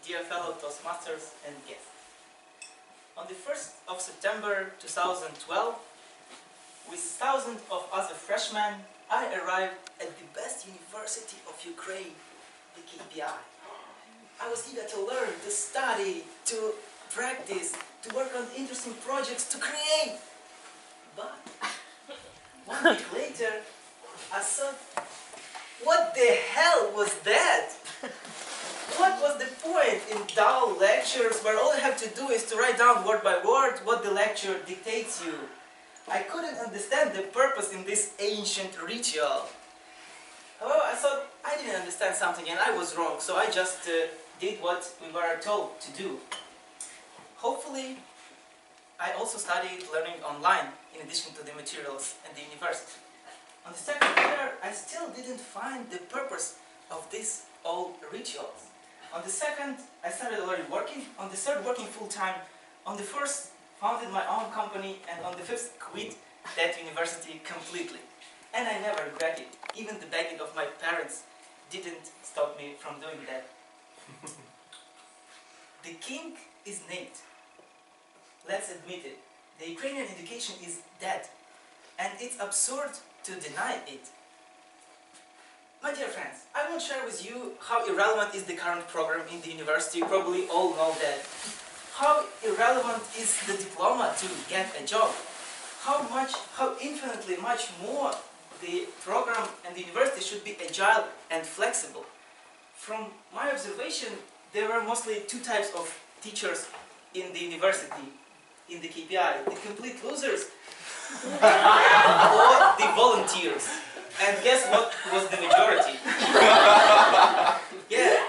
dear fellow Toastmasters and guests. On the 1st of September 2012, with thousands of other freshmen, I arrived at the best university of Ukraine, the Kyiv. I was eager to learn, to study, to practice, to work on interesting projects, to create. But 1 week later, I thought, what the hell was that? What was the point in dull lectures where all you have to do is to write down word by word what the lecture dictates you? I couldn't understand the purpose in this ancient ritual. However, I thought I didn't understand something and I was wrong, so I just did what we were told to do. Hopefully, I also studied learning online in addition to the materials at the university. On the second year, I still didn't find the purpose of these old rituals. On the second, I started already working. On the third, working full-time. On the fourth, founded my own company. And on the fifth, quit that university completely. And I never regret it. Even the begging of my parents didn't stop me from doing that. The king is named. Let's admit it. The Ukrainian education is dead. And it's absurd to deny it. My dear friends, I won't share with you how irrelevant is the current program in the university. You probably all know that. How irrelevant is the diploma to get a job. How infinitely much more the program and the university should be agile and flexible. From my observation, there were mostly two types of teachers in the university, in the KPI. The complete losers or the volunteers. And guess what was the majority? Yeah.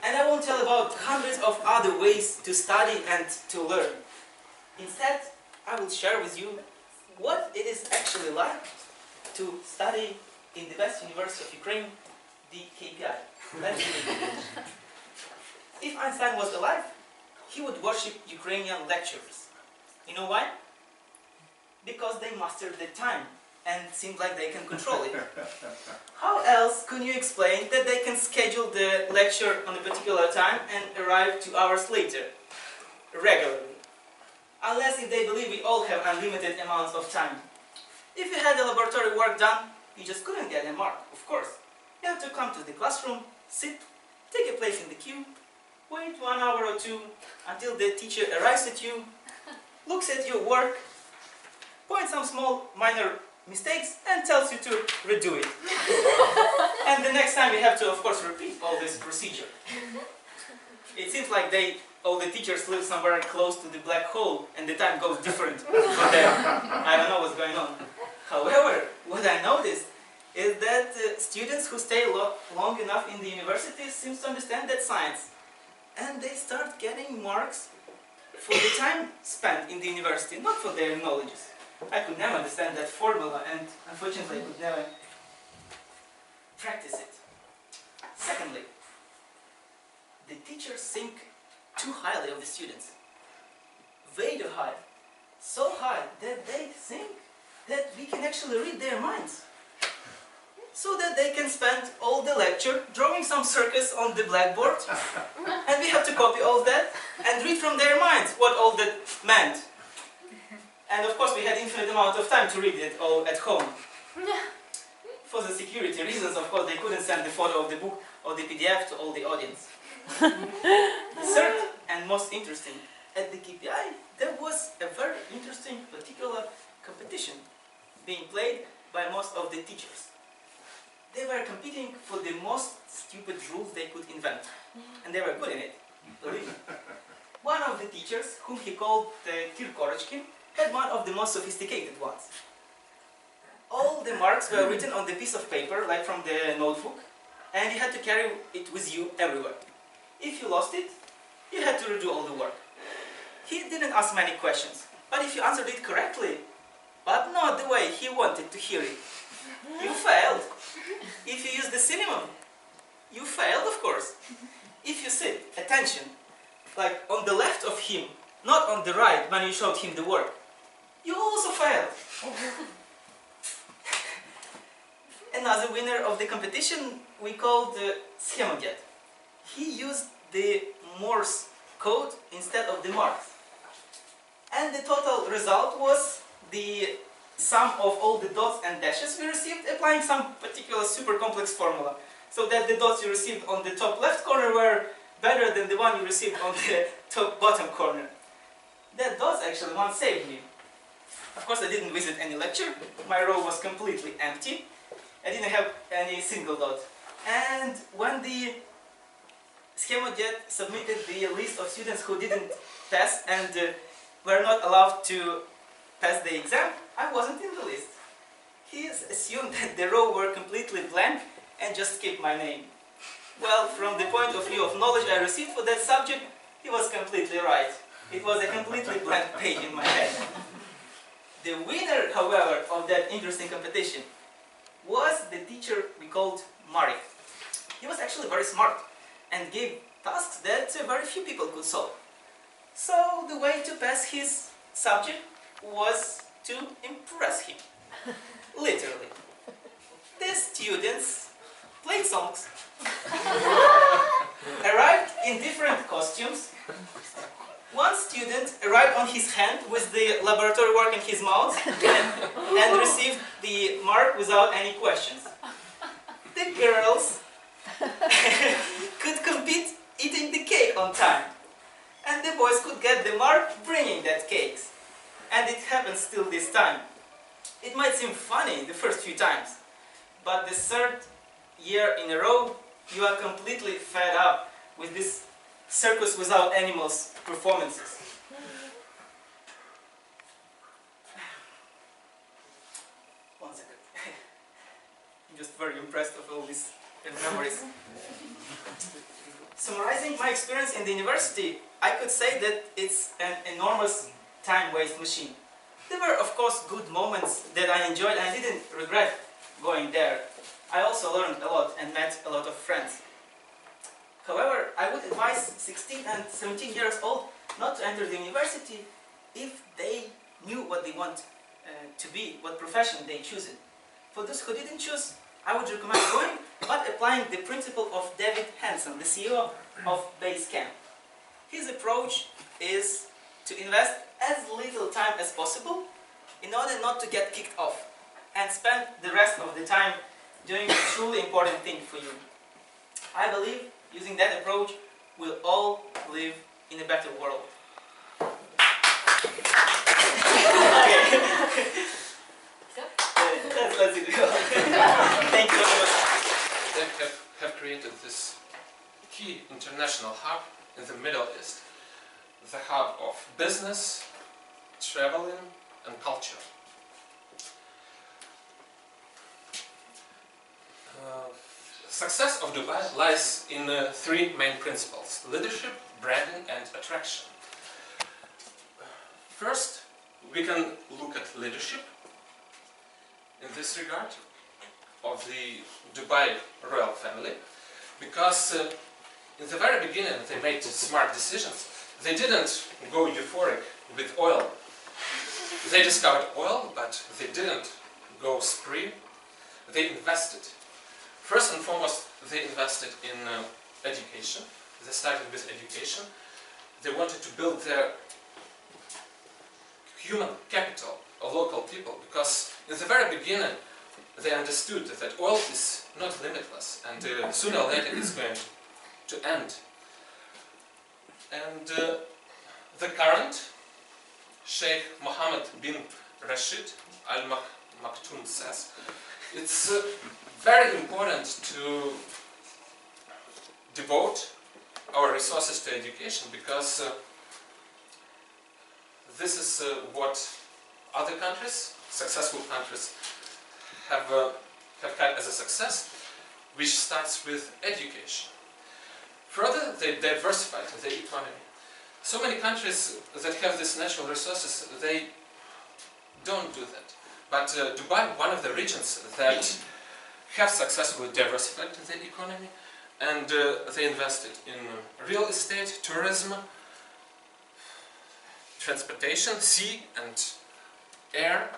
And I won't tell about hundreds of other ways to study and to learn. Instead, I will share with you what it is actually like to study in the best university of Ukraine, the KPI. Let's begin. If Einstein was alive, he would worship Ukrainian lecturers. You know why? Because they mastered the time and seemed like they can control it. How else can you explain that they can schedule the lecture on a particular time and arrive 2 hours later, regularly? Unless if they believe we all have unlimited amounts of time. If you had a laboratory work done, you just couldn't get a mark, of course. You have to come to the classroom, sit, take a place in the queue, wait 1 hour or two until the teacher arrives at you, looks at your work, points some small minor mistakes and tells you to redo it. And the next time you have to, of course, repeat all this procedure. It seems like all the teachers live somewhere close to the black hole and the time goes different for them. I don't know what's going on. However, what I noticed is that students who stay long enough in the university seem to understand that science. And they start getting marks for the time spent in the university, not for their knowledge. I could never understand that formula and unfortunately I could never practice it. Secondly, the teachers think too highly of the students. Way too high. So high that they think that we can actually read their minds. So that they can spend all the lecture drawing some circus on the blackboard and we have to copy all that and read from their minds what all that meant. And of course we had infinite amount of time to read it all at home. For the security reasons, of course, they couldn't send the photo of the book or the PDF to all the audience. The third and most interesting, at the KPI there was a very interesting particular competition being played by most of the teachers. They were competing for the most stupid rules they could invent. And they were good in it, believe me. One of the teachers, whom he called Kirkorочkin, had one of the most sophisticated ones. All the marks were written on the piece of paper, like from the notebook, and you had to carry it with you everywhere. If you lost it, you had to redo all the work. He didn't ask many questions, but if you answered it correctly, but not the way he wanted to hear it, you failed. If you used the synonym, you failed, of course. If you sit, attention, like on the left of him, not on the right when you showed him the word, you also failed. Another winner of the competition we called Schemoged. He used the Morse code instead of the marks. And the total result was the sum of all the dots and dashes we received applying some particular super complex formula. So that the dots you received on the top left corner were better than the one you received on the top bottom corner. That dots actually once saved me. Of course, I didn't visit any lecture. My row was completely empty. I didn't have any single dot. And when the Hymenoptera submitted the list of students who didn't pass and were not allowed to pass the exam, I wasn't in the list. He assumed that the row were completely blank and just skipped my name. Well, from the point of view of knowledge I received for that subject, he was completely right. It was a completely blank page in my head. The winner, however, of that interesting competition was the teacher we called Marek. He was actually very smart and gave tasks that very few people could solve. So the way to pass his subject was to impress him. Literally. The students played songs, arrived in different costumes. One student arrived on his hand with the laboratory work in his mouth and received the mark without any questions. The girls could compete eating the cake on time. And the boys could get the mark bringing that cake. And it happens still this time. It might seem funny the first few times, but the third year in a row, you are completely fed up with this circus without animals performances. One second. I'm just very impressed of all these memories. Summarizing my experience in the university, I could say that it's an enormous time waste machine. There were, of course, good moments that I enjoyed and I didn't regret going there. I also learned a lot and met a lot of friends. However, I would advise 16 and 17 years old not to enter the university if they knew what they want to be, what profession they choose. For those who didn't choose, I would recommend going, but applying the principle of David Hanson, the CEO of Basecamp. His approach is to invest as little time as possible in order not to get kicked off and spend the rest of the time doing a truly important thing for you. I believe using that approach we'll all live in a better world. Let's do it. Thank you very much. They have created this key international hub in the Middle East, the hub of business, traveling and culture. Success of Dubai lies in three main principles: leadership, branding and attraction. First, we can look at leadership in this regard of the Dubai royal family, because in the very beginning they made smart decisions. They didn't go euphoric with oil. They discovered oil, but they didn't go spree. They invested. First and foremost, they invested in education. They started with education. They wanted to build their human capital of local people, because in the very beginning they understood that oil is not limitless and sooner or later it's going to end. And the current Sheikh Mohammed bin Rashid Al Maktoum says it's very important to devote our resources to education, because this is what other countries, successful countries, have had as a success, which starts with education. Further, they diversified their economy. So many countries that have these natural resources, they don't do that. But Dubai, one of the regions that have successfully diversified their economy, and they invested in real estate, tourism, transportation, sea and air.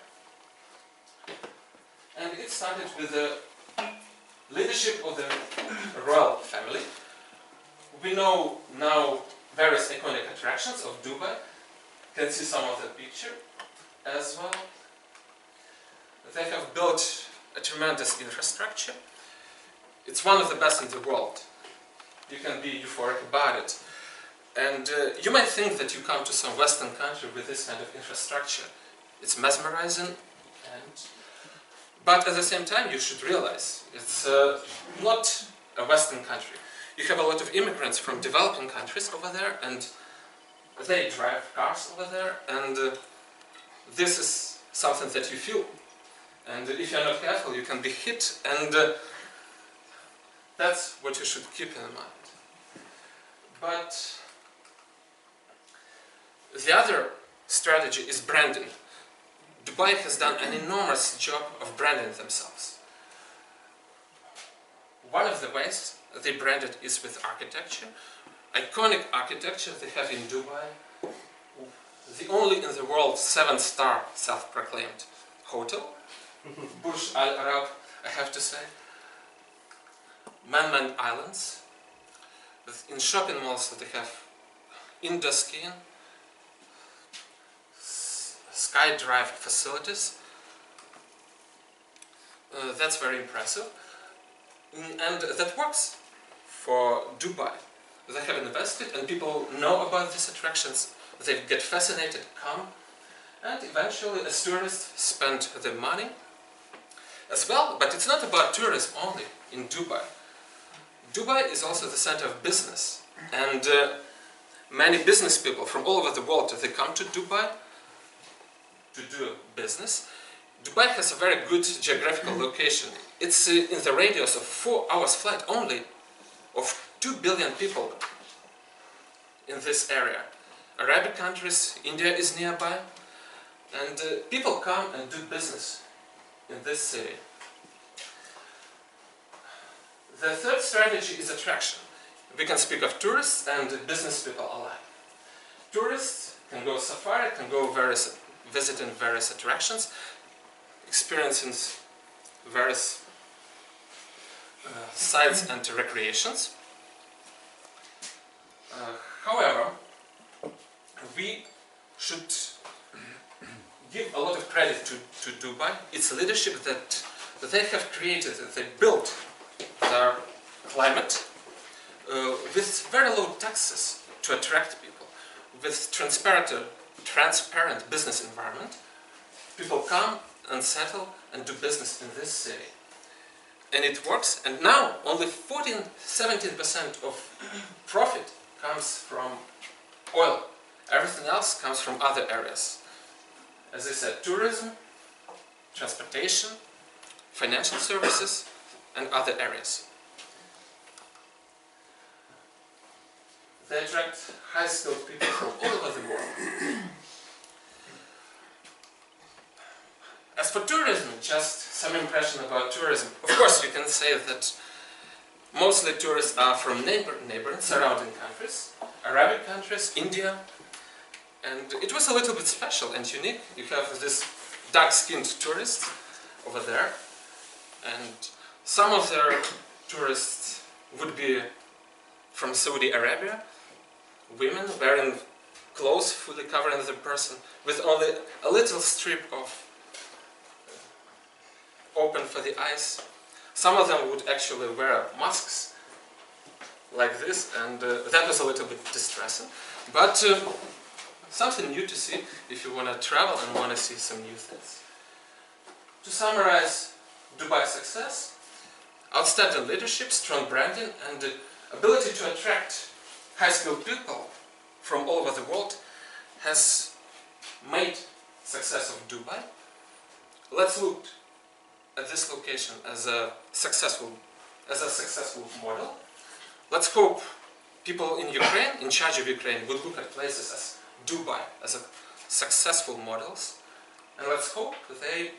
And it started with the leadership of the royal family, we know now various iconic attractions of Dubai. You can see some of the picture as well. They have built a tremendous infrastructure. It's one of the best in the world. You can be euphoric about it. And you might think that you come to some Western country with this kind of infrastructure. It's mesmerizing, but at the same time you should realize it's not a Western country. You have a lot of immigrants from developing countries over there, and they drive cars over there, and this is something that you feel. And if you're not careful, you can be hit, and that's what you should keep in mind. But the other strategy is branding. Dubai has done an enormous job of branding themselves. One of the ways they brand it is with architecture. Iconic architecture they have in Dubai. The only in the world 7-star self-proclaimed hotel. Burj Al Arab, I have to say. Man-made islands. In shopping malls they have indoor skiing, SkyDrive facilities. That's very impressive. And that works for Dubai. They have invested and people know about these attractions. They get fascinated, come, and eventually as tourists spend their money as well. But it's not about tourism only in Dubai. Dubai is also the center of business, and many business people from all over the world, they come to Dubai to do business. Dubai has a very good geographical location. It's in the radius of 4 hours flight only of 2 billion people in this area. Arabic countries, India is nearby, and people come and do business in this city. The third strategy is attraction. We can speak of tourists and business people alike. Tourists can go safari, can go visiting various attractions, experiencing various sites and recreations. However, we should give a lot of credit to Dubai, its leadership, that they have created, they built their climate with very low taxes to attract people, with transparent business environment. People come and settle and do business in this city. And it works, and now only 17% of profit comes from oil. Everything else comes from other areas. As I said, tourism, transportation, financial services, and other areas. They attract high-skilled people from all over the world. As for tourism, just some impression about tourism. Of course, you can say that mostly tourists are from neighboring, surrounding countries, Arabic countries, India, and it was a little bit special and unique. You have this dark-skinned tourists over there, and some of their tourists would be from Saudi Arabia, women wearing clothes fully covering their person, with only a little strip of open for the eyes. Some of them would actually wear masks like this, and that was a little bit distressing. But something new to see if you want to travel and want to see some new things. To summarize Dubai's success: outstanding leadership, strong branding, and the ability to attract high-skilled people from all over the world has made success of Dubai. Let's look at this location as a successful model. Let's hope people in Ukraine, in charge of Ukraine, would look at places as Dubai as a successful models, and let's hope that they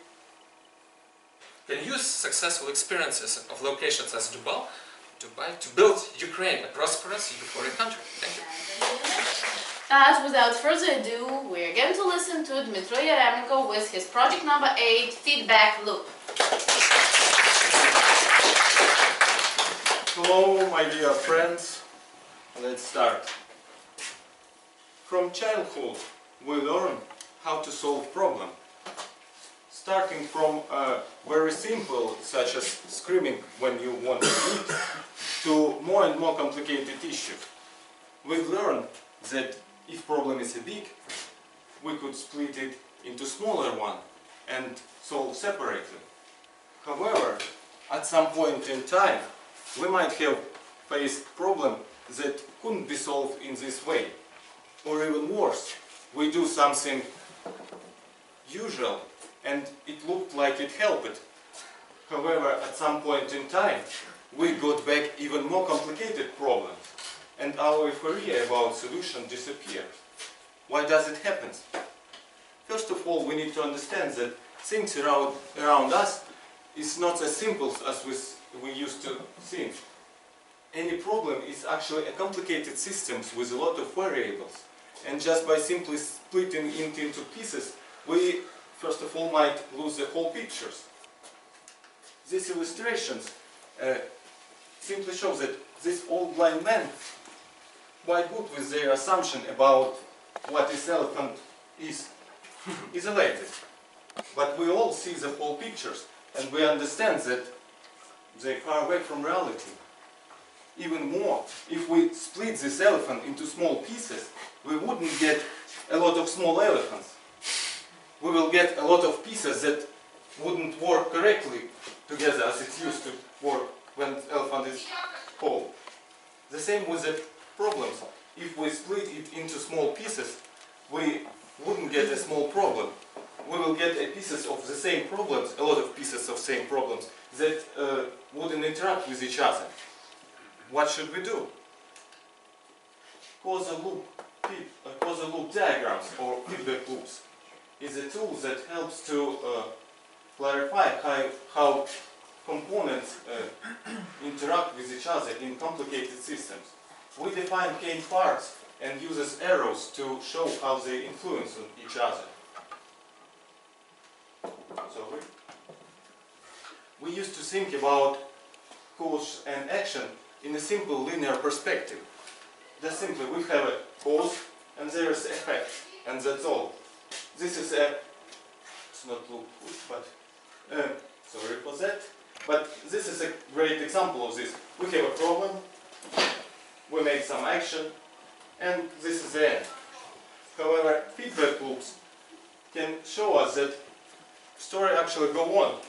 can use successful experiences of locations as Dubai to build Ukraine a prosperous, euphoric country. Thank you. But without further ado, we're going to listen to Dmitro Yaremenko with his project number 8, Feedback Loop. Hello, my dear friends. Let's start. From childhood, we learn how to solve problems. Starting from very simple, such as screaming when you want to eat, to more and more complicated issues. We've learned that if problem is big, we could split it into smaller one and solve separately. However, at some point in time, we might have faced problem that couldn't be solved in this way. Or even worse, we do something usual and it looked like it helped. However, at some point in time, we got back even more complicated problems and our euphoria about solution disappeared. Why does it happen? First of all, we need to understand that things around us is not as simple as we used to think. Any problem is actually a complicated system with a lot of variables. And just by simply splitting it into pieces, we first of all might lose the whole pictures. These illustrations simply show that this old blind man quite good with their assumption about what this elephant is isolated. But we all see the whole pictures and we understand that they are away from reality. Even more, if we split this elephant into small pieces, we wouldn't get a lot of small elephants. We will get a lot of pieces that wouldn't work correctly together as it used to work when the elephant is whole. The same with the problems. If we split it into small pieces, we wouldn't get a small problem. We will get pieces of the same problems, a lot of pieces of same problems that wouldn't interact with each other. What should we do? Causal loop diagrams or feedback loops is a tool that helps to clarify how components interact with each other in complicated systems. We define k parts and uses arrows to show how they influence on each other. Sorry. We used to think about cause and action in a simple linear perspective. Just simply we have a cause and there is effect, and that's all. This is it's not look good, but sorry for that. But this is a great example of this. We have a problem, we make some action, and this is the end. However, feedback loops can show us that story actually go on.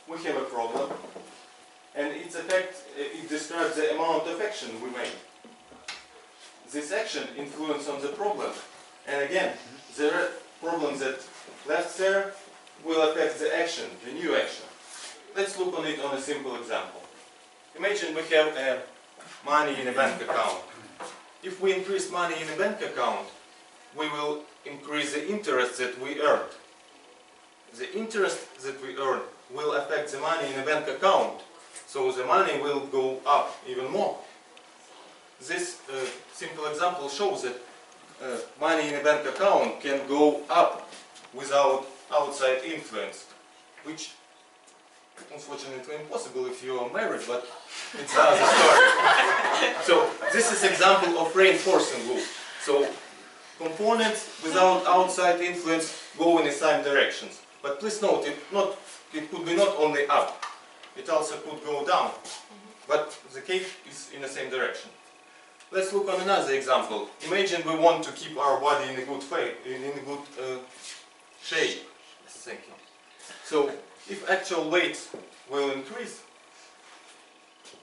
We have a problem, and its effect, it describes the amount of action we made. This action influences on the problem, and again, there are problems that left there will affect the action, the new action. Let's look on it on a simple example. Imagine we have money in a bank account. If we increase money in a bank account, we will increase the interest that we earned. The interest that we earn will affect the money in a bank account, so the money will go up even more. This simple example shows that money in a bank account can go up without outside influence, which unfortunately impossible if you are married, but it's another story. So this is example of reinforcing loop. So components without outside influence go in the same directions. But please note, it could be not only up, it also could go down. But the case is in the same direction. Let's look on another example. Imagine we want to keep our body in a good shape. Thank you. So if actual weight will increase,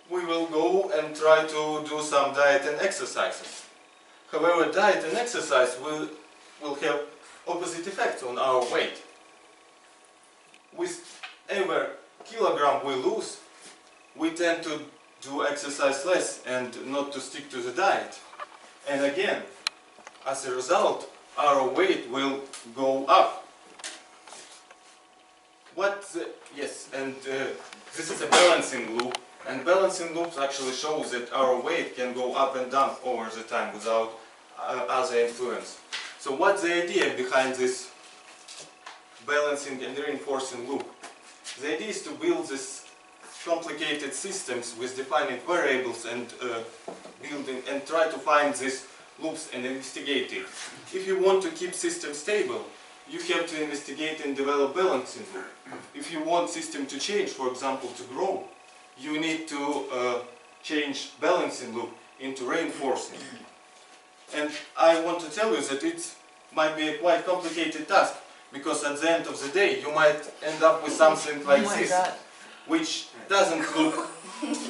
we will go and try to do some diet and exercises. However, diet and exercise will have opposite effects on our weight. With every kilogram we lose, we tend to do exercise less and not to stick to the diet. And again, as a result, our weight will go up. This is a balancing loop, and balancing loops actually shows that our weight can go up and down over the time without other influence. So what's the idea behind this balancing and reinforcing loop? The idea is to build this complicated systems with defining variables and building and try to find these loops and investigate it. If you want to keep system stable, you have to investigate and develop balancing loop. If you want system to change, for example, to grow, you need to change balancing loop into reinforcing. And I want to tell you that it might be a quite complicated task, because at the end of the day you might end up with something like this, which doesn't look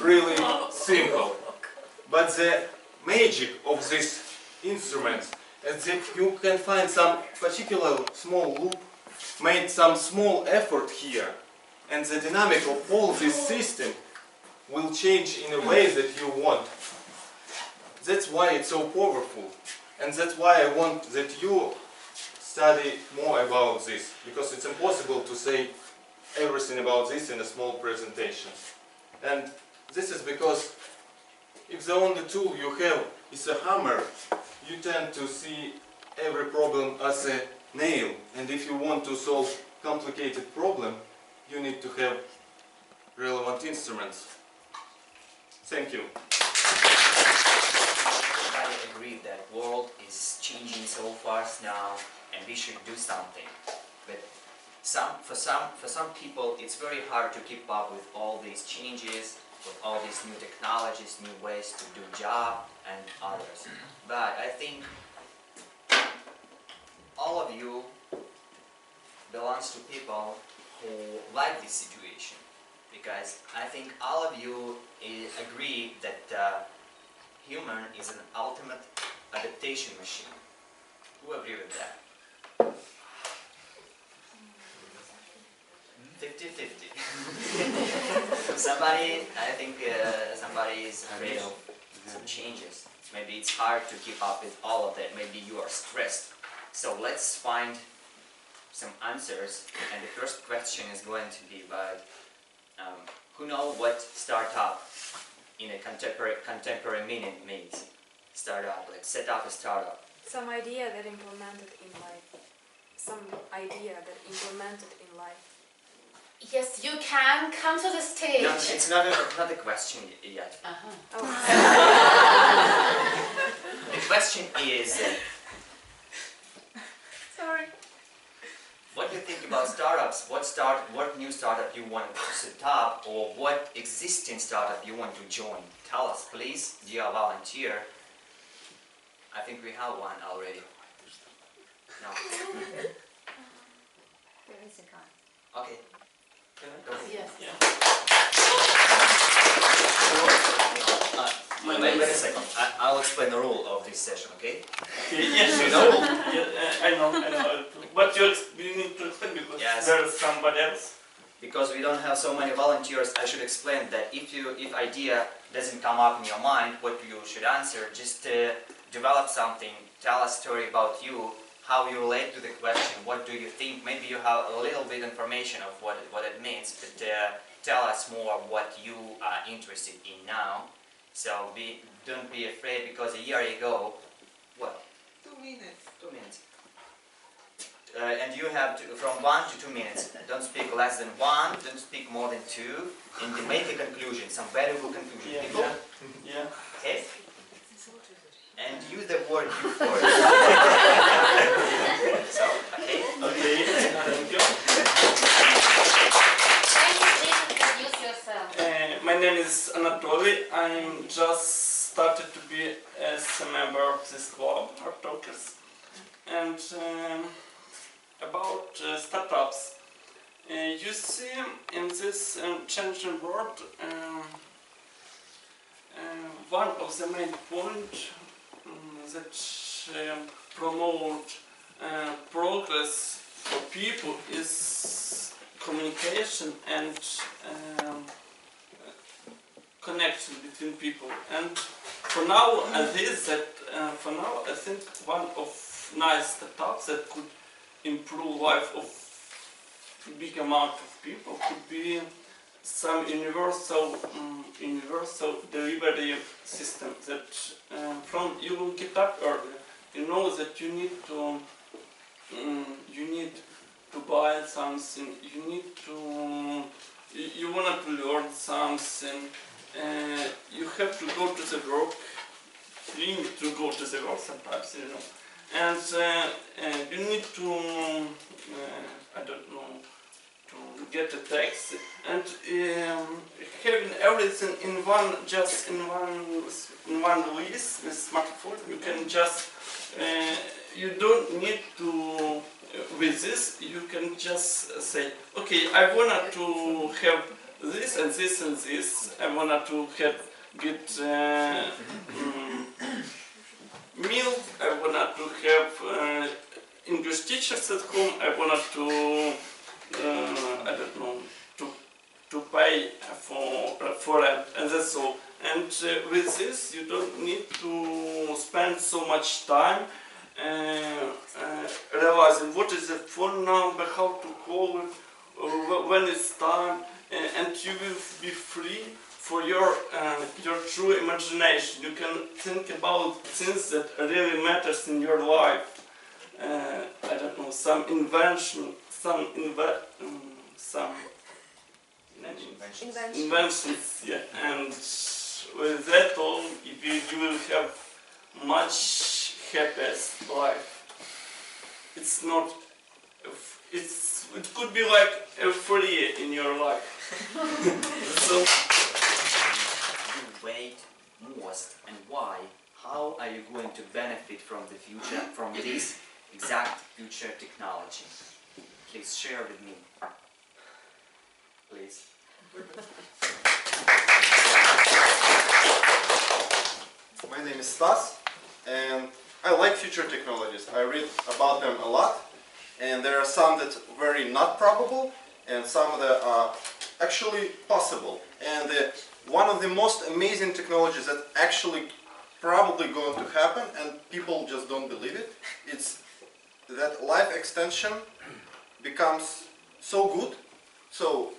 really simple. But the magic of these instruments is that you can find some particular small loop, made some small effort here, and the dynamic of all this system will change in a way that you want. That's why it's so powerful, and that's why I want that you study more about this, because it's impossible to say everything about this in a small presentation. And this is because if the only tool you have is a hammer, you tend to see every problem as a nail, and if you want to solve complicated problem, you need to have relevant instruments. Thank you. Everybody agreed that world is changing so fast now, and we should do something. But for some people, it's very hard to keep up with all these changes, with all these new technologies, new ways to do job, and others. But I think all of you belongs to people who like this situation, because I think all of you agree that human is an ultimate adaptation machine. Who agree with that? 50-50. Somebody, I think somebody is afraid of some changes. Maybe it's hard to keep up with all of that. Maybe you are stressed. So let's find some answers. And the first question is going to be about who know what startup in a contemporary meaning means? Startup, like set up a startup. Some idea that implemented in life. Some idea that implemented in life. Yes, you can come to the stage. No, it's not a question yet. Oh. The question is, Sorry. what do you think about startups? What new startup you want to set up, or what existing startup you want to join? Tell us, please, dear volunteer. I think we have one already. No. There is a guy. Okay. Go ahead. Yes. Wait a second. I'll explain the rule of this session, okay? Yes, You know? I know. But you need to explain because Yes. there is somebody else. Because we don't have so many volunteers, I should explain that if idea doesn't come up in your mind, what you should answer, just develop something, tell a story about you, how you relate to the question, what do you think, maybe you have a little bit information of what it means, but tell us more what you are interested in now. So don't be afraid, because a year ago, what? 2 minutes. 2 minutes. And you have from 1 to 2 minutes. Don't speak less than 1, don't speak more than 2, and then make a conclusion, some valuable conclusion. People? Yeah. Okay? And use the word you first. So, okay? Okay. Thank you. Please introduce yourself. My name is Anatoly. I'm just started to be as a member of this club, Art Talkers. And about startups. You see in this changing world, one of the main points that promote progress for people is communication and connection between people. And for now, I think one of nice startups that could improve life of big amount of people could be some universal delivery system that from you will get up early. You know that you need to buy something. You need to you want to learn something, you have to go to the work. You need to go to the work sometimes, you know, and you need to, I don't know, to get a text, and having everything in one list with smartphone, you can just, you don't need to, with this, you can just say, okay, I wanted to have this and this and this, I wanted to get milk, I wanted to have English teachers at home, I wanted to, I don't know, to pay for it, and that's all. And with this, you don't need to spend so much time realizing what is the phone number, how to call it, when it's time, and you will be free for your true imagination. You can think about things that really matters in your life. I don't know, some invention, some inventions, yeah. And with that all, you will have much happiest life. It's not. It could be like a free in your life. So. You wait most, and why? How are you going to benefit from the future, from this exact future technology? Please share with me. Please. My name is Stas, and I like future technologies. I read about them a lot, and there are some that are very not probable, and some that are actually possible. And one of the most amazing technologies that actually probably going to happen, and people just don't believe it, it's that life extension becomes so good. So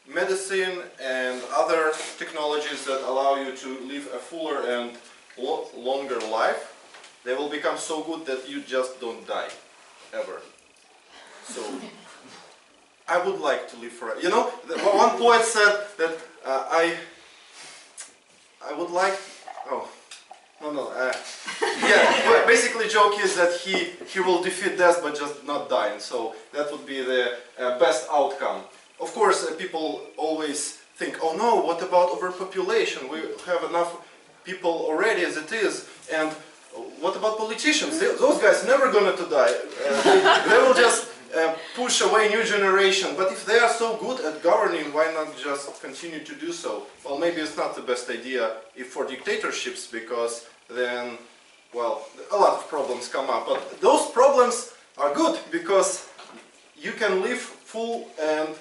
medicine and other technologies that allow you to live a fuller and longer life, they will become so good that you just don't die ever. So I would like to live forever. You know, one poet said that I would like. Oh. No. Yeah. Basically, joke is that he will defeat death but just not dying. So that would be the best outcome. Of course, people always think, oh no, what about overpopulation? We have enough people already as it is. And what about politicians? Those guys never going to die. They will just push away new generation. But if they are so good at governing, why not just continue to do so? Well, maybe it's not the best idea for dictatorships, because then, well, a lot of problems come up. But those problems are good because you can live full and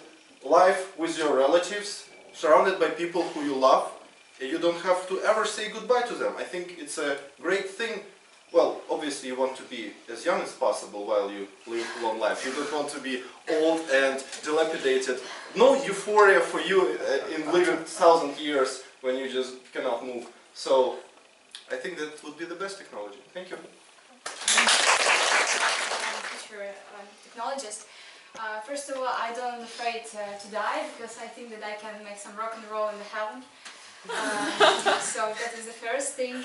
life with your relatives, surrounded by people who you love. You don't have to ever say goodbye to them. I think it's a great thing. Well, obviously you want to be as young as possible while you live a long life. You don't want to be old and dilapidated. No euphoria for you in living 1,000 years when you just cannot move. So I think that would be the best technology. Thank you. Future technologist. First of all, I don't afraid to die, because I think that I can make some rock and roll in the heaven. So that is the first thing.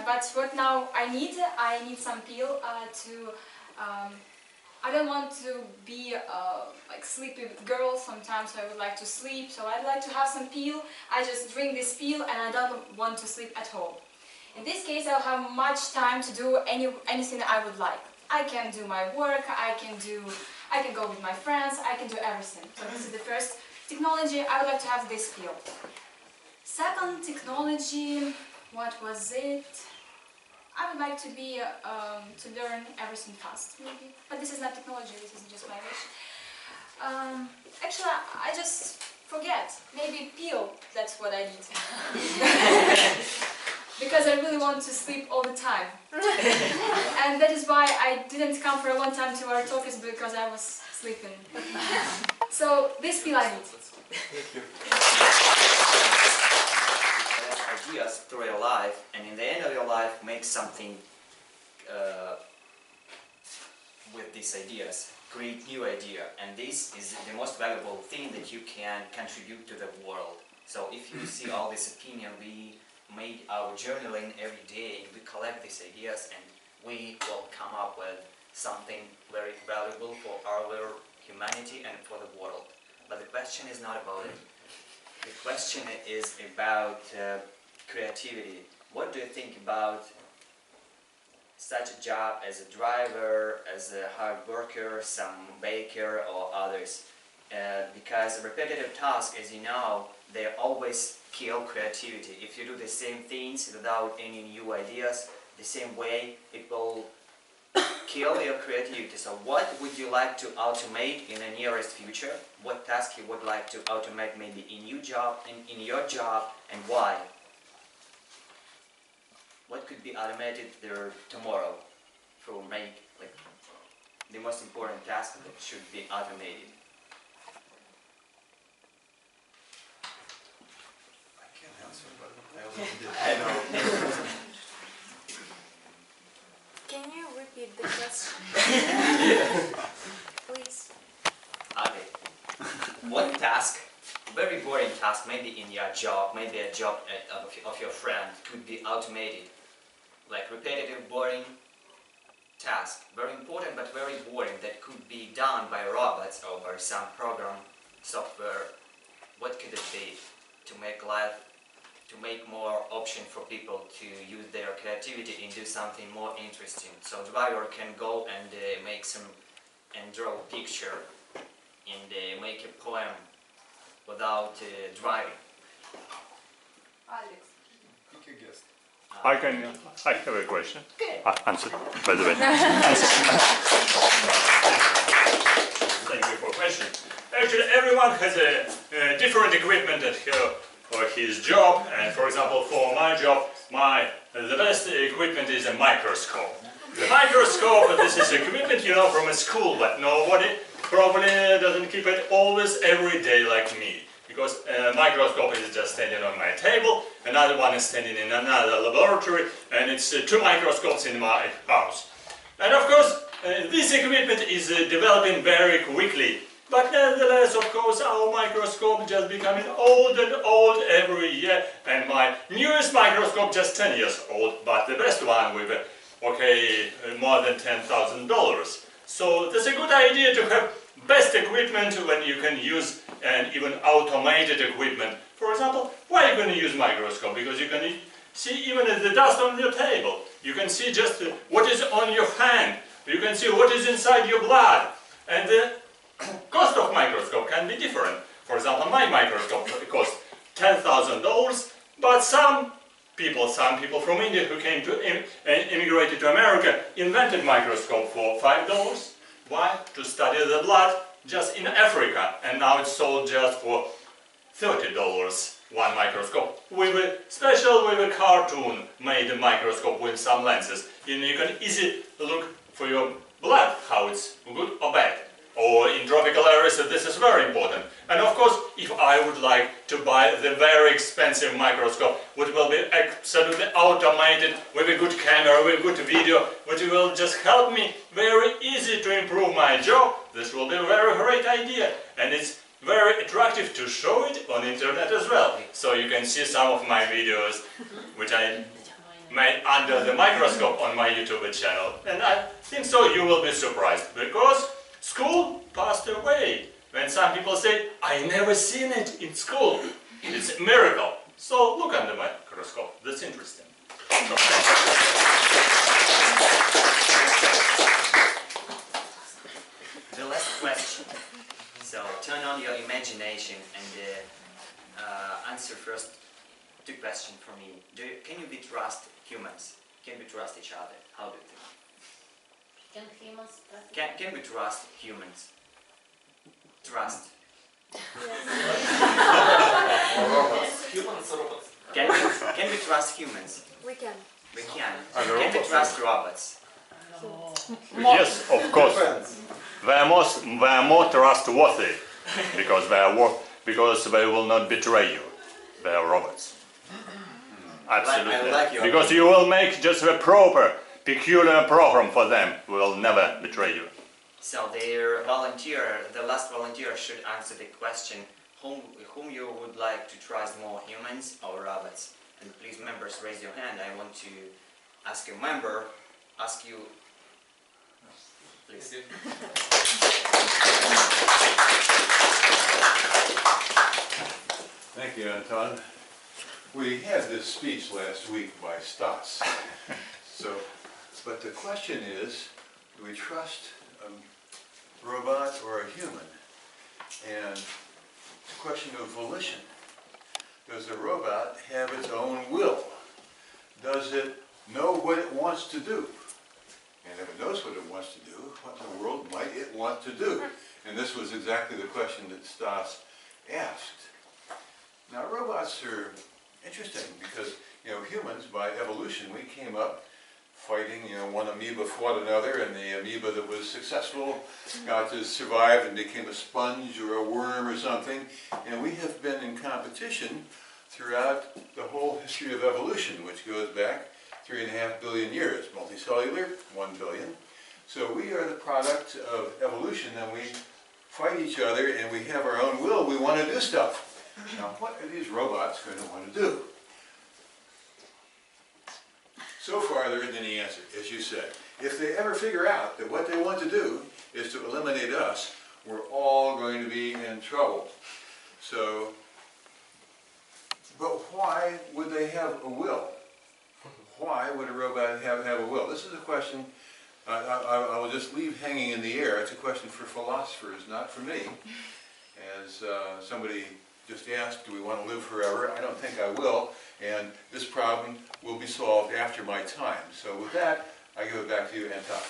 But what now I need some peel to. I don't want to be like sleepy girl. Sometimes I would like to sleep, so I'd like to have some peel. I just drink this peel, and I don't want to sleep at all. In this case, I'll have much time to do anything I would like. I can do my work. I can go with my friends. I can do everything. So this is the first technology. I would like to have this peel. Second technology, what was it? I would like to be to learn everything fast, maybe. But this is not technology. This is just my wish. Actually, I just forget. Maybe peel. That's what I need. Because I really want to sleep all the time. And that is why I didn't come for a long time to our talk, is because I was sleeping. So this peel I need. Thank you. Ideas through your life, and in the end of your life make something with these ideas, create new idea, and this is the most valuable thing that you can contribute to the world. So if you see all this opinion, we made our journaling every day, we collect these ideas and we will come up with something very valuable for our humanity and for the world. But the question is not about it. The question is about creativity. What do you think about such a job as a driver, as a hard worker, some baker or others? Because repetitive tasks, as you know, they always kill creativity. If you do the same things without any new ideas, the same way it will kill your creativity. So what would you like to automate in the nearest future? What task you would like to automate maybe in your job, and why? What could be automated there tomorrow to make like the most important task that should be automated? I can't answer, but I already did. I know. Can you repeat the question? Please. Okay. What task, very boring task, maybe in your job, maybe a job of your friend, could be automated? Like repetitive, boring task, very important but very boring, that could be done by robots or by some program, software. What could it be to make life, to make more option for people to use their creativity and do something more interesting? So driver can go and make some, and draw a picture and make a poem without driving. Alex. Pick your guest. I have a question. Okay. Answer, by the way. Answer. Thank you for the question. Actually, everyone has a different equipment at his job, and for example, for my job, the best equipment is a microscope. The microscope, this is equipment you know from a school, but nobody probably doesn't keep it always every day like me. Because a microscope is just standing on my table, another one is standing in another laboratory, and it's two microscopes in my house. And of course, this equipment is developing very quickly. But nevertheless, of course, our microscope just becoming old and old every year, and my newest microscope just 10 years old, but the best one with, more than $10,000. So that's a good idea to have best equipment when you can use and even automated equipment. For example, why are you going to use microscope? Because you can see even the dust on your table. You can see just what is on your hand. You can see what is inside your blood. And the cost of microscope can be different. For example, my microscope cost $10,000, but some people from India who came to immigrated to America invented microscope for $5. Why? To study the blood just in Africa, and now it's sold just for $30 one microscope with a cartoon made microscope with some lenses. And you can easily look for your blood how it's good or bad. Or in tropical areas, this is very important. And of course, if I would like to buy the very expensive microscope, which will be absolutely automated with a good camera, with a good video, which will just help me very easy to improve my job, this will be a very great idea. And it's very attractive to show it on internet as well. So you can see some of my videos, which I made under the microscope on my YouTube channel. And I think so you will be surprised, because school passed away. When some people say, I never seen it in school. It's a miracle. So look under the microscope. That's interesting. The last question. So turn on your imagination and answer first two questions for me. Can you trust humans? Can we trust each other? How do you think? Can we trust humans? Trust. Humans or robots? Can we trust humans? We can. We can. Can we trust robots? Yes, of course. They are more trustworthy because they will not betray you. They are robots. Absolutely. I like your because you will make just the proper, peculiar program for them. Will never betray you. So the last volunteer should answer the question, whom you would like to trust more, humans or robots? And please, members, raise your hand. I want to ask a member, please. Thank you, Anton. We had this speech last week by Stas. But the question is, do we trust a robot or a human? And it's a question of volition. Does a robot have its own will? Does it know what it wants to do? And if it knows what it wants to do, what in the world might it want to do? And this was exactly the question that Stas asked. Now, robots are interesting because, humans, by evolution, we came up fighting, one amoeba fought another, and the amoeba that was successful got to survive and became a sponge or a worm or something. And we have been in competition throughout the whole history of evolution, which goes back 3.5 billion years. Multicellular, 1 billion. So we are the product of evolution, and we fight each other, and we have our own will. We want to do stuff. Now, what are these robots going to want to do? So far, there isn't any answer, as you said. If they ever figure out that what they want to do is to eliminate us, we're all going to be in trouble. So, but why would they have a will? Why would a robot have a will? This is a question I will just leave hanging in the air. It's a question for philosophers, not for me. As somebody just asked, do we want to live forever? I don't think I will, and this problem will be solved after my time. So with that, I give it back to you, Anton.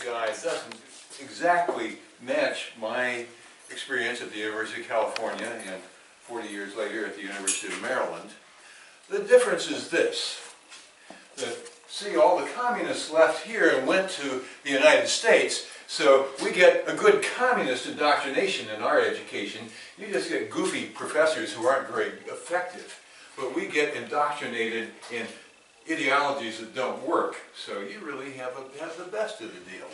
Guys, doesn't exactly match my experience at the University of California and 40 years later at the University of Maryland. The difference is this, that see, all the communists left here and went to the United States, so we get a good communist indoctrination in our education. You just get goofy professors who aren't very effective, but we get indoctrinated in ideologies that don't work, so you really have the best of the deal.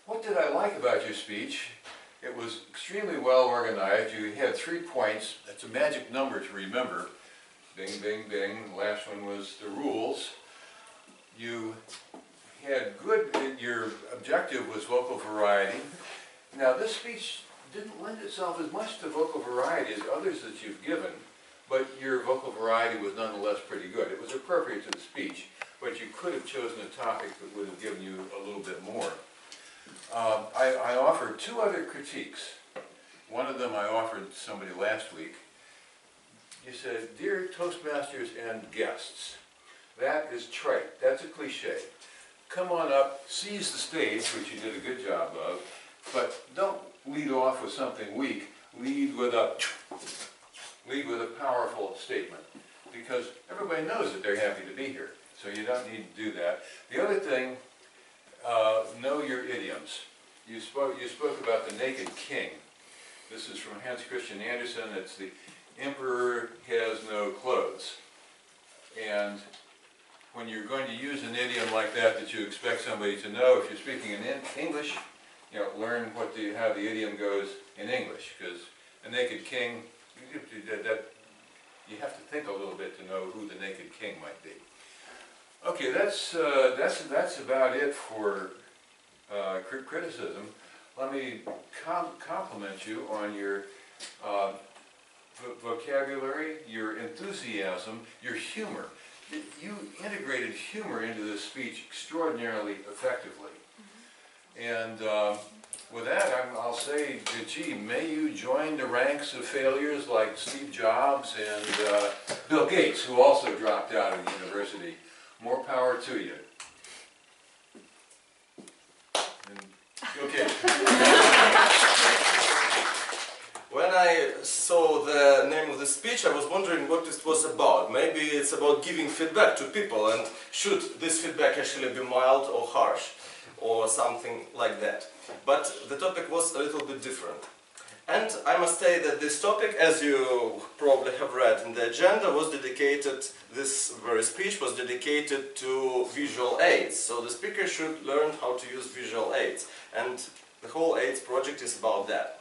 What did I like about your speech? It was extremely well organized. You had 3 points. That's a magic number to remember. Bing, bing, bing. The last one was the rules. You had your objective was vocal variety. Now, this speech didn't lend itself as much to vocal variety as others that you've given, but your vocal variety was nonetheless pretty good. It was appropriate to the speech, but you could have chosen a topic that would have given you a little bit more. I offered 2 other critiques. One of them I offered somebody last week. You said, dear Toastmasters and guests, that is trite, that's a cliche. Come on up, seize the stage, which you did a good job of, but don't lead off with something weak, lead with a powerful statement, because everybody knows that they're happy to be here, so you don't need to do that. The other thing, know your idioms. You spoke about the naked king. This is from Hans Christian Andersen. It's the emperor has no clothes. And when you're going to use an idiom like that you expect somebody to know, if you're speaking in English, learn how the idiom goes in English, because a naked king, you have to think a little bit to know who the naked king might be. Okay, that's about it for criticism. Let me compliment you on your vocabulary, your enthusiasm, your humor. You integrated humor into this speech extraordinarily effectively. And with that, I'll say, gee, may you join the ranks of failures like Steve Jobs and Bill Gates, who also dropped out of the university. More power to you. Okay. When I saw the name of the speech, I was wondering what it was about. Maybe it's about giving feedback to people, and should this feedback actually be mild or harsh, or something like that. But the topic was a little bit different. And I must say that this topic, as you probably have read in the agenda, was dedicated, this very speech was dedicated to visual aids. So the speaker should learn how to use visual aids. And the whole AIDS project is about that.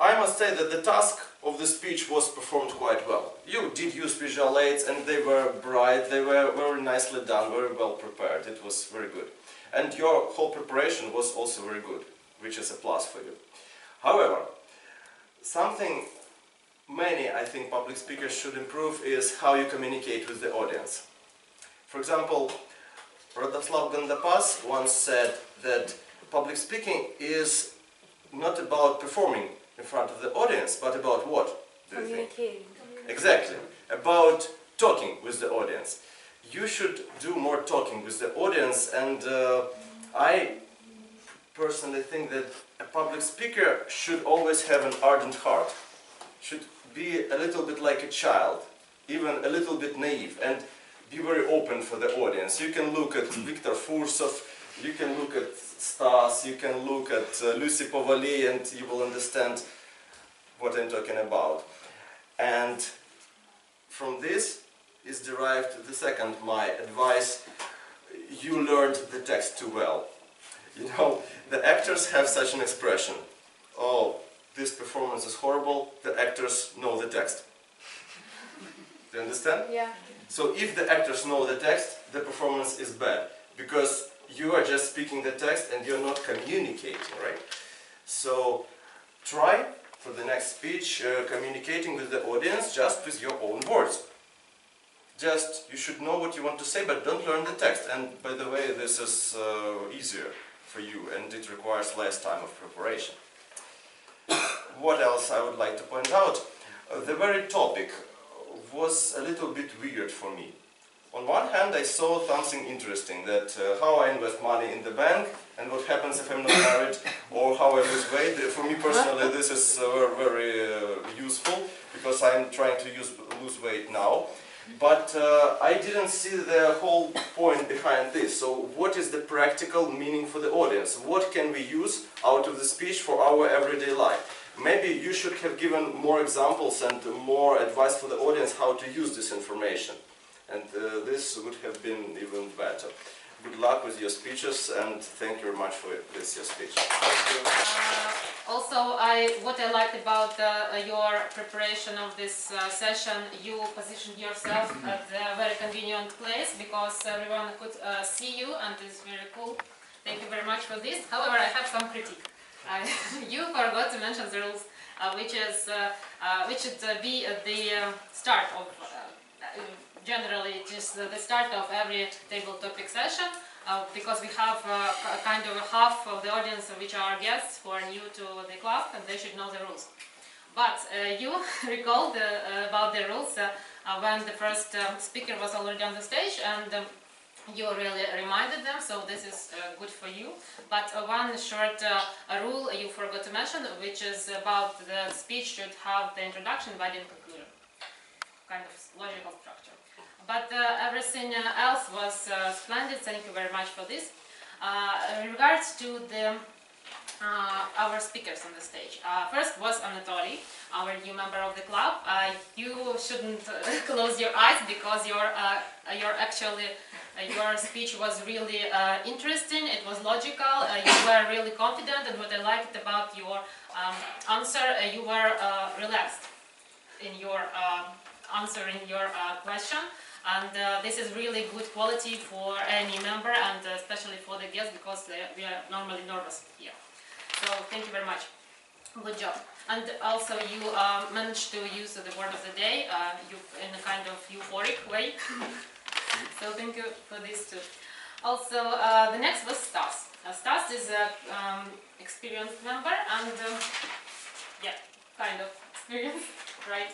I must say that the task of the speech was performed quite well. You did use visual aids and they were bright, they were very nicely done, very well prepared. It was very good. And your whole preparation was also very good, which is a plus for you. However, something many, I think, public speakers should improve is how you communicate with the audience. For example, Radoslav Gandapas once said that public speaking is not about performing in front of the audience, but about what? Do you think? Communicating. Exactly, about talking with the audience. You should do more talking with the audience, and I personally think that a public speaker should always have an ardent heart, should be a little bit like a child, even a little bit naive, and be very open for the audience. You can look at Viktor Fursov, you can look at Stas, you can look at Lucy Povali, and you will understand what I'm talking about. And from this is derived the second, my advice: you learned the text too well. You know, the actors have such an expression: oh, this performance is horrible, the actors know the text. Do you understand? Yeah. So if the actors know the text, the performance is bad, because you are just speaking the text and you're not communicating, right? So try for the next speech communicating with the audience just with your own words. Just, you should know what you want to say, but don't learn the text. And by the way, this is easier for you and it requires less time of preparation. What else I would like to point out? The very topic was a little bit weird for me. On one hand, I saw something interesting, that how I invest money in the bank and what happens if I'm not married, or how I lose weight. For me personally, this is very useful, because I'm trying to lose weight now. But I didn't see the whole point behind this. So what is the practical meaning for the audience? What can we use out of the speech for our everyday life? Maybe you should have given more examples and more advice for the audience how to use this information. And this would have been even better. Good luck with your speeches, and thank you very much for this, your speech. Also, what I liked about your preparation of this session, you positioned yourself at a very convenient place, because everyone could see you, and it's very cool. Thank you very much for this. However, I have some critique. You forgot to mention the rules, which should be at the start of, generally just the start of every table topic session, because we have kind of half of the audience which are guests who are new to the club, and they should know the rules. But you recalled about the rules when the first speaker was already on the stage, and you really reminded them, so this is good for you. But one short rule you forgot to mention, which is about the speech should have the introduction, body, and conclusion. Kind of logical structure. But everything else was splendid. Thank you very much for this. In regards to the our speakers on the stage, first was Anatoly, our new member of the club. You shouldn't close your eyes, because your speech was really interesting. It was logical. You were really confident, and what I liked about your answer, you were relaxed in your answering your question. And this is really good quality for any member, and especially for the guests, because we are normally nervous here. So thank you very much. Good job. And also you managed to use the word of the day in a kind of euphoric way. So thank you for this too. Also, the next was Stas. Stas is an experienced member, and yeah, kind of experienced, right?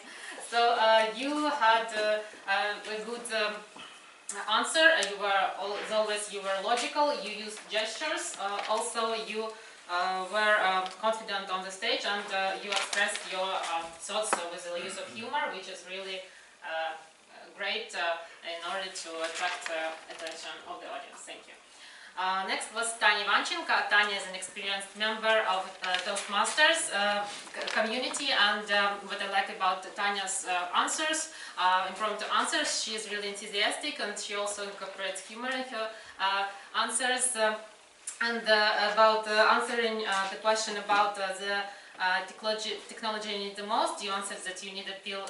So you had a good answer. You were logical. You used gestures. Also, you were confident on the stage, and you expressed your thoughts with the use of humor, which is really great in order to attract attention of the audience. Thank you. Next was Tanya Ivanchenko. Tanya is an experienced member of Toastmasters community, and what I like about Tanya's answers, impromptu answers, she is really enthusiastic, and she also incorporates humor in her answers. And about answering the question about the technology you need the most, you answered that you need a pill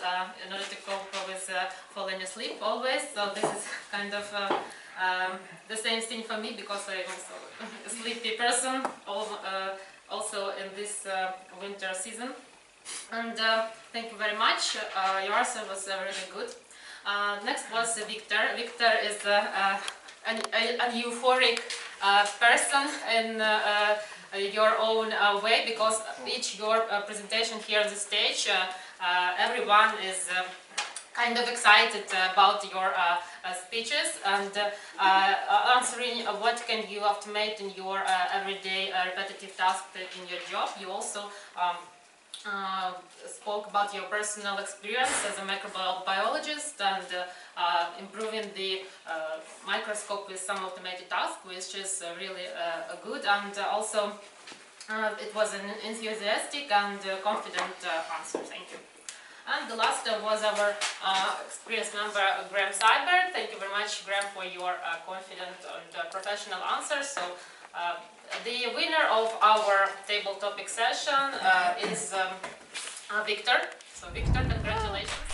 in order to cope with falling asleep always. So this is kind of the same thing for me, because I'm also a sleepy person, also in this winter season. And thank you very much. Your answer was really good. Next was Victor. Victor is an euphoric person in your own way, because each your presentation here on the stage, everyone is kind of excited about your speeches and answering what can you automate in your everyday repetitive task in your job. You also spoke about your personal experience as a microbiologist and improving the microscope with some automated tasks, which is really good, and also it was an enthusiastic and confident answer. Thank you. And the last was our experienced member, Graham Seibert. Thank you very much, Graham, for your confident and professional answers. So the winner of our table topic session is Victor. So Victor, congratulations.